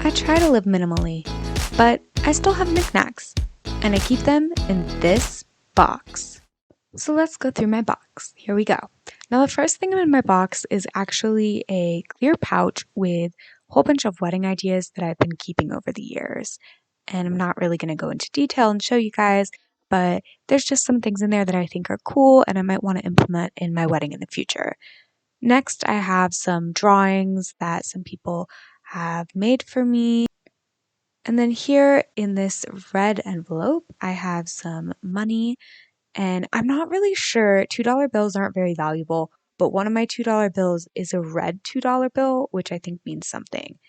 I try to live minimally, but I still have knickknacks, and I keep them in this box. So let's go through my box. Here we go. Now, the first thing in my box is actually a clear pouch with a whole bunch of wedding ideas that I've been keeping over the years. And I'm not really going to go into detail and show you guys, but there's just some things in there that I think are cool and I might want to implement in my wedding in the future. Next, I have some drawings that some people have made for me. And then here in this red envelope, I have some money, and I'm not really sure. $2 bills aren't very valuable, but one of my $2 bills is a red $2 bill, which I think means something.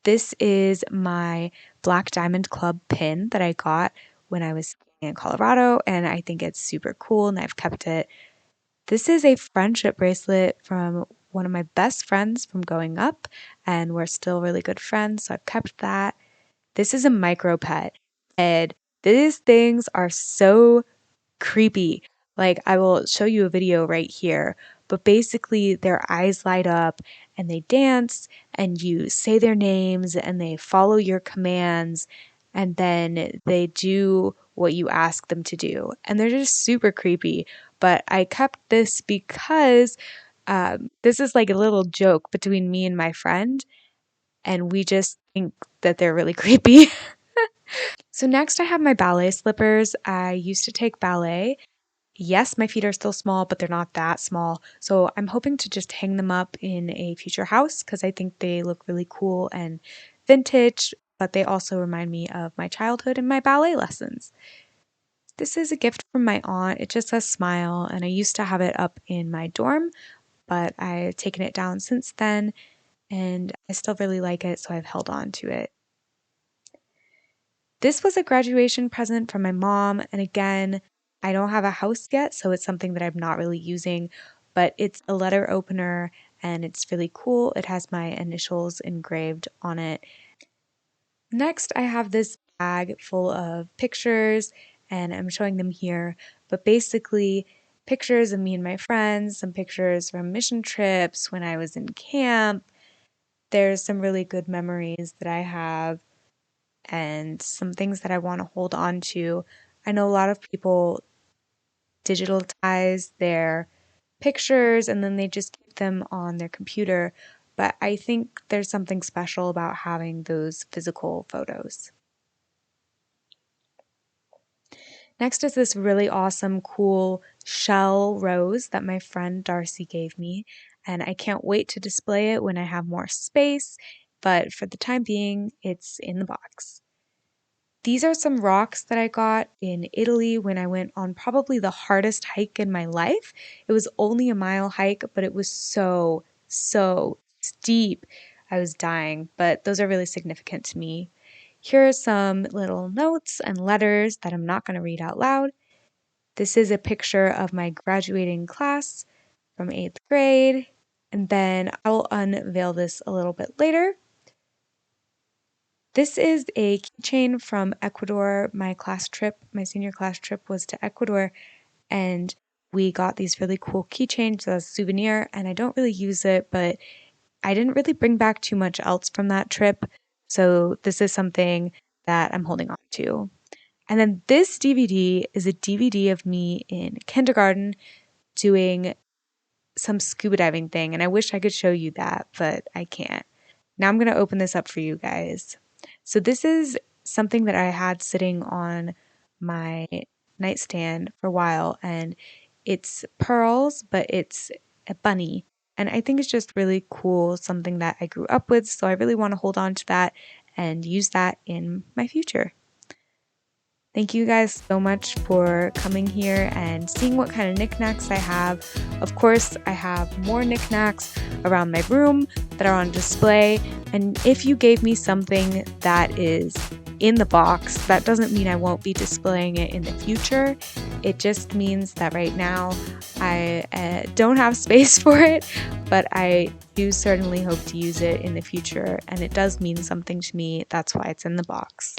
This is my Black Diamond Club pin that I got when I was in Colorado, and I think it's super cool, and I've kept it. This is a friendship bracelet from one of my best friends from growing up, and we're still really good friends, so I've kept that. This is a micro pet, and these things are so creepy. Like, I will show you a video right here, but basically their eyes light up and they dance and you say their names and they follow your commands and then they do what you ask them to do. And they're just super creepy. But I kept this because this is like a little joke between me and my friend, and we just think that they're really creepy. So next I have my ballet slippers. I used to take ballet. Yes, my feet are still small, but they're not that small. So I'm hoping to just hang them up in a future house because I think they look really cool and vintage, but they also remind me of my childhood and my ballet lessons. This is a gift from my aunt. It just says smile, and I used to have it up in my dorm, but I've taken it down since then, and I still really like it, so I've held on to it. This was a graduation present from my mom, and again, I don't have a house yet, so it's something that I'm not really using, but it's a letter opener and it's really cool. It has my initials engraved on it. Next, I have this bag full of pictures, and I'm showing them here, but basically pictures of me and my friends, some pictures from mission trips when I was in camp. There's some really good memories that I have and some things that I want to hold on to. I know a lot of people digitalize their pictures and then they just keep them on their computer, but I think there's something special about having those physical photos. Next is this really awesome, cool shell rose that my friend Darcy gave me, and I can't wait to display it when I have more space, but for the time being, it's in the box. These are some rocks that I got in Italy when I went on probably the hardest hike in my life. It was only a mile hike, but it was so steep. I was dying, but those are really significant to me. Here are some little notes and letters that I'm not going to read out loud. This is a picture of my graduating class from 8th grade, and then I'll unveil this a little bit later. This is a keychain from Ecuador. My senior class trip was to Ecuador, and we got these really cool keychains as a souvenir, and I don't really use it, but I didn't really bring back too much else from that trip, so this is something that I'm holding on to. And then this DVD is a DVD of me in kindergarten doing some scuba diving thing, and I wish I could show you that, but I can't. Now I'm going to open this up for you guys. So this is something that I had sitting on my nightstand for a while, and it's pearls, but it's a bunny. And I think it's just really cool, something that I grew up with, so I really want to hold on to that and use that in my future. Thank you guys so much for coming here and seeing what kind of knickknacks I have. Of course, I have more knickknacks around my room that are on display. And if you gave me something that is in the box, that doesn't mean I won't be displaying it in the future. It just means that right now I don't have space for it, but I do certainly hope to use it in the future. And it does mean something to me. That's why it's in the box.